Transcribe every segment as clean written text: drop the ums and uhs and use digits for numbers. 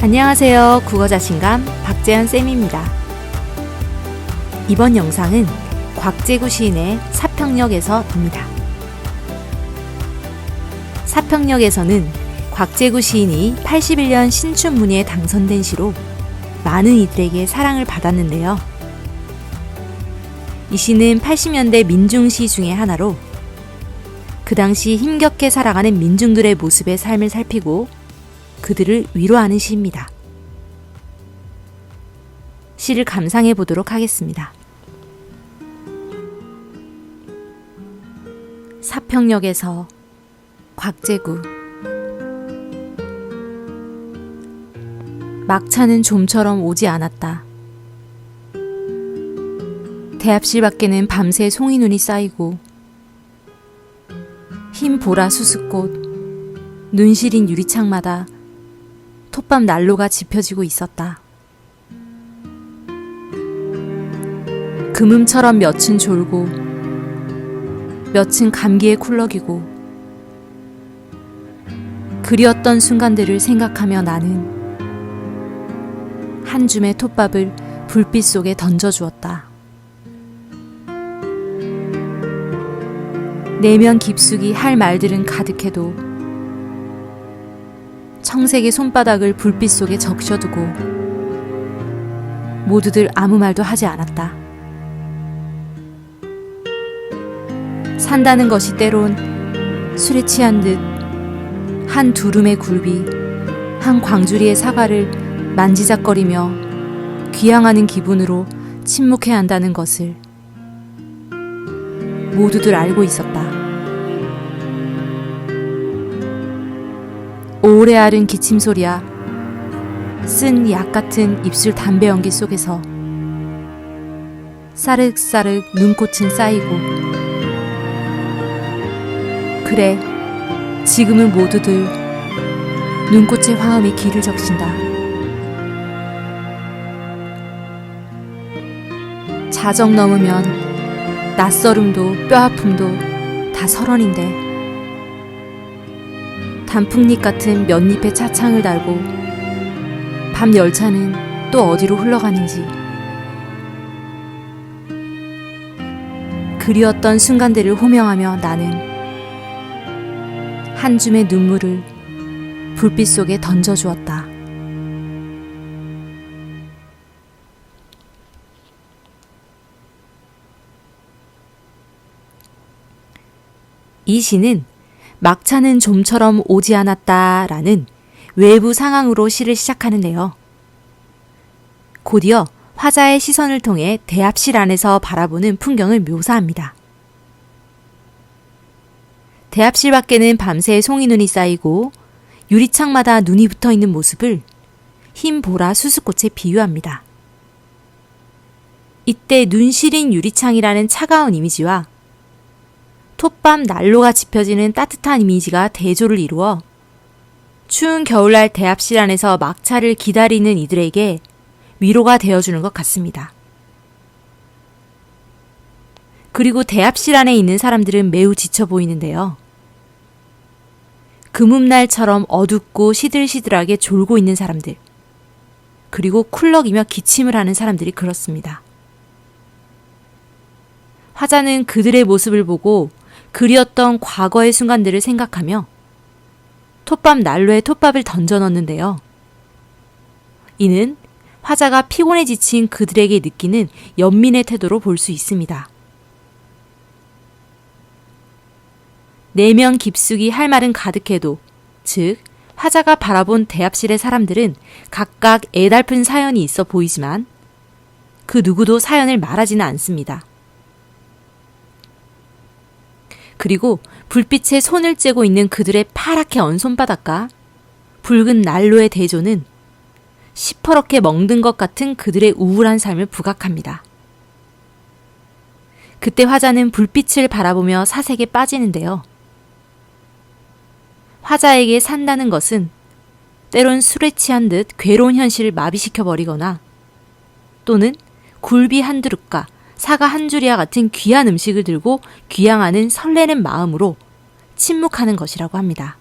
안녕하세요. 국어자신감 박재현쌤입니다. 이번 영상은 곽재구 시인의 사평역에서입니다. 사평역에서는 곽재구 시인이 81년 신춘문예에 당선된 시로 많은 이들에게 사랑을 받았는데요. 이 시는 80년대 민중시 중의 하나로 그 당시 힘겹게 살아가는 민중들의 모습의 삶을 살피고 그들을 위로하는 시입니다. 시를 감상해 보도록 하겠습니다. 사평역에서 곽재구. 막차는 좀처럼 오지 않았다. 대합실 밖에는 밤새 송이눈이 쌓이고 흰 보라 수수꽃, 눈 시린 유리창마다 톱밥 난로가 지펴지고 있었다. 금음처럼 몇은 졸고 몇은 감기에 쿨럭이고 그리웠던 순간들을 생각하며 나는 한 줌의 톱밥을 불빛 속에 던져주었다. 내면 깊숙이 할 말들은 가득해도 청색의 손바닥을 불빛 속에 적셔두고 모두들 아무 말도 하지 않았다. 산다는 것이 때론 술에 취한 듯 한 두rum의 굴비, 한 광주리의 사과를 만지작거리며 귀향하는 기분으로 침묵해야 한다는 것을 모두들 알고 있었다. 오래 앓은 기침소리야 쓴 약 같은 입술 담배 연기 속에서 싸륵싸륵 눈꽃은 쌓이고 그래 지금은 모두들 눈꽃의 화음이 길을 적신다. 자정 넘으면 낯설음도 뼈아픔도 다 설원인데 단풍잎 같은 몇잎의 차창을 달고 밤 열차는 또 어디로 흘러가는지 그리웠던 순간들을 호명하며 나는 한 줌의 눈물을 불빛 속에 던져주었다. 이 시는 막차는 좀처럼 오지 않았다 라는 외부 상황으로 시를 시작하는데요. 곧이어 화자의 시선을 통해 대합실 안에서 바라보는 풍경을 묘사합니다. 대합실 밖에는 밤새 송이눈이 쌓이고 유리창마다 눈이 붙어있는 모습을 흰 보라 수수꽃에 비유합니다. 이때 눈 시린 유리창이라는 차가운 이미지와 톱밥 난로가 지펴지는 따뜻한 이미지가 대조를 이루어 추운 겨울날 대합실 안에서 막차를 기다리는 이들에게 위로가 되어주는 것 같습니다. 그리고 대합실 안에 있는 사람들은 매우 지쳐 보이는데요. 금음날처럼 어둡고 시들시들하게 졸고 있는 사람들, 그리고 쿨럭이며 기침을 하는 사람들이 그렇습니다. 화자는 그들의 모습을 보고 그리웠던 과거의 순간들을 생각하며 톱밥 난로에 톱밥을 던져 넣는데요. 이는 화자가 피곤에 지친 그들에게 느끼는 연민의 태도로 볼 수 있습니다. 내면 깊숙이 할 말은 가득해도, 즉 화자가 바라본 대합실의 사람들은 각각 애달픈 사연이 있어 보이지만 그 누구도 사연을 말하지는 않습니다. 그리고 불빛에 손을 째고 있는 그들의 파랗게 언 손바닥과 붉은 난로의 대조는 시퍼렇게 멍든 것 같은 그들의 우울한 삶을 부각합니다. 그때 화자는 불빛을 바라보며 사색에 빠지는데요. 화자에게 산다는 것은 때론 술에 취한 듯 괴로운 현실을 마비시켜버리거나 또는 굴비 한 그릇과 사과 한 줄이와 같은 귀한 음식을 들고 귀향하는 설레는 마음으로 침묵하는 것이라고 합니다.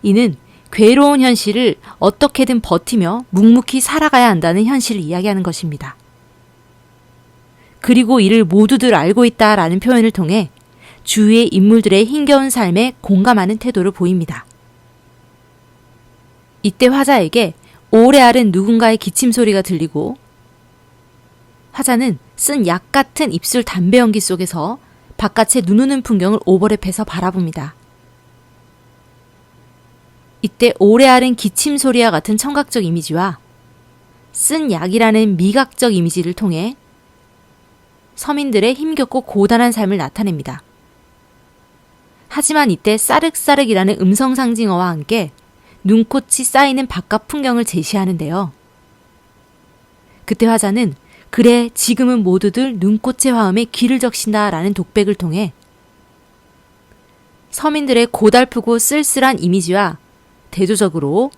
이는 괴로운 현실을 어떻게든 버티며 묵묵히 살아가야 한다는 현실을 이야기하는 것입니다. 그리고 이를 모두들 알고 있다라는 표현을 통해 주위의 인물들의 힘겨운 삶에 공감하는 태도를 보입니다. 이때 화자에게 오래 앓은 누군가의 기침 소리가 들리고 화자는 쓴 약 같은 입술 담배 연기 속에서 바깥의 눈 오는 풍경을 오버랩해서 바라봅니다. 이때 오래 앓은 기침 소리와 같은 청각적 이미지와 쓴 약이라는 미각적 이미지를 통해 서민들의 힘겹고 고단한 삶을 나타냅니다. 하지만 이때 싸륵싸륵이라는 음성 상징어와 함께 눈꽃이 쌓이는 바깥 풍경을 제시하는데요. 그때 화자는 그래 지금은 모두들 눈꽃의 화음에 귀를 적신다 라는 독백을 통해 서민들의 고달프고 쓸쓸한 이미지와 대조적으로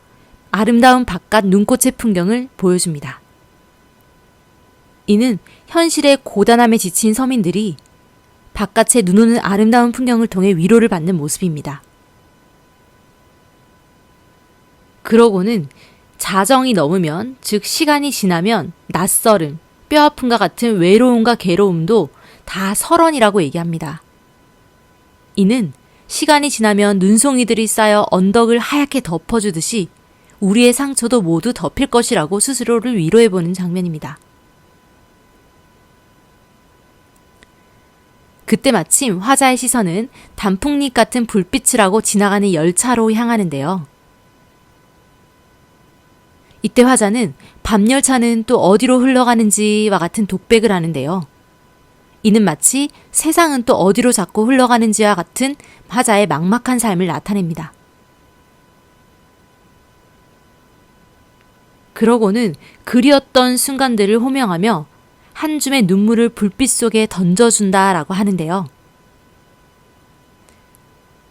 아름다운 바깥 눈꽃의 풍경을 보여줍니다. 이는 현실의 고단함에 지친 서민들이 바깥에 눈 오는 아름다운 풍경을 통해 위로를 받는 모습입니다. 그러고는 자정이 넘으면, 즉 시간이 지나면 낯설음, 뼈아픔과 같은 외로움과 괴로움도 다 설원이라고 얘기합니다. 이는 시간이 지나면 눈송이들이 쌓여 언덕을 하얗게 덮어주듯이 우리의 상처도 모두 덮일 것이라고 스스로를 위로해보는 장면입니다. 그때 마침 화자의 시선은 단풍잎 같은 불빛을 하고 지나가는 열차로 향하는데요. 이때 화자는 밤 열차는 또 어디로 흘러가는지와 같은 독백을 하는데요. 이는 마치 세상은 또 어디로 자꾸 흘러가는지와 같은 화자의 막막한 삶을 나타냅니다. 그러고는 그리웠던 순간들을 호명하며 한 줌의 눈물을 불빛 속에 던져준다라고 하는데요.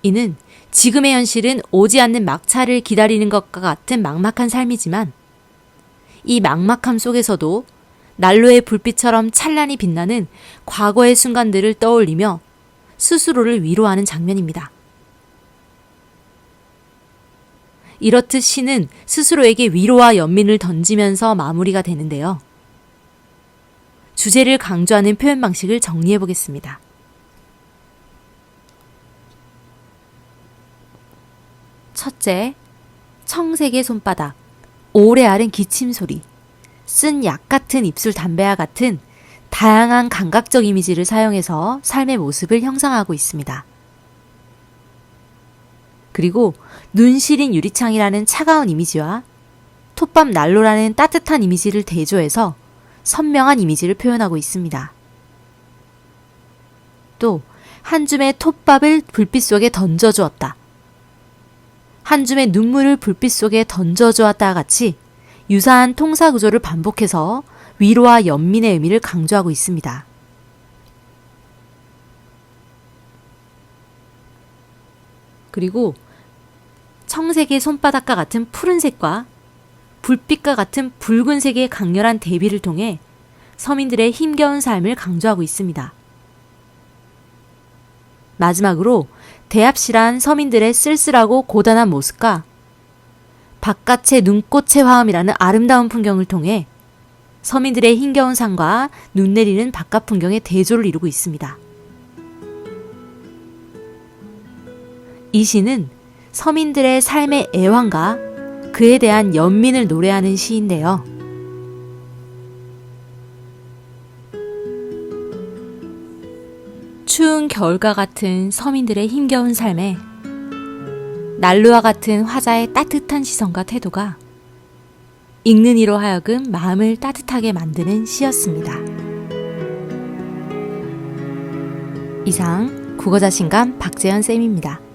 이는 지금의 현실은 오지 않는 막차를 기다리는 것과 같은 막막한 삶이지만 이 막막함 속에서도 난로의 불빛처럼 찬란히 빛나는 과거의 순간들을 떠올리며 스스로를 위로하는 장면입니다. 이렇듯 시는 스스로에게 위로와 연민을 던지면서 마무리가 되는데요. 주제를 강조하는 표현 방식을 정리해 보겠습니다. 첫째, 청색의 손바닥, 오래 앓은 기침 소리, 쓴 약 같은 입술 담배와 같은 다양한 감각적 이미지를 사용해서 삶의 모습을 형상하고 있습니다. 그리고 눈 시린 유리창이라는 차가운 이미지와 톱밥 난로라는 따뜻한 이미지를 대조해서 선명한 이미지를 표현하고 있습니다. 또 한 줌의 톱밥을 불빛 속에 던져주었다. 한 줌의 눈물을 불빛 속에 던져주었다와 같이 유사한 통사 구조를 반복해서 위로와 연민의 의미를 강조하고 있습니다. 그리고 청색의 손바닥과 같은 푸른색과 불빛과 같은 붉은색의 강렬한 대비를 통해 서민들의 힘겨운 삶을 강조하고 있습니다. 마지막으로 대합실한 서민들의 쓸쓸하고 고단한 모습과 바깥의 눈꽃의 화음이라는 아름다운 풍경을 통해 서민들의 힘겨운 삶과 눈 내리는 바깥 풍경의 대조를 이루고 있습니다. 이 시는 서민들의 삶의 애환과 그에 대한 연민을 노래하는 시인데요. 추운 겨울과 같은 서민들의 힘겨운 삶에 난로와 같은 화자의 따뜻한 시선과 태도가 읽는 이로 하여금 마음을 따뜻하게 만드는 시였습니다. 이상 국어자신감 박재현 쌤입니다.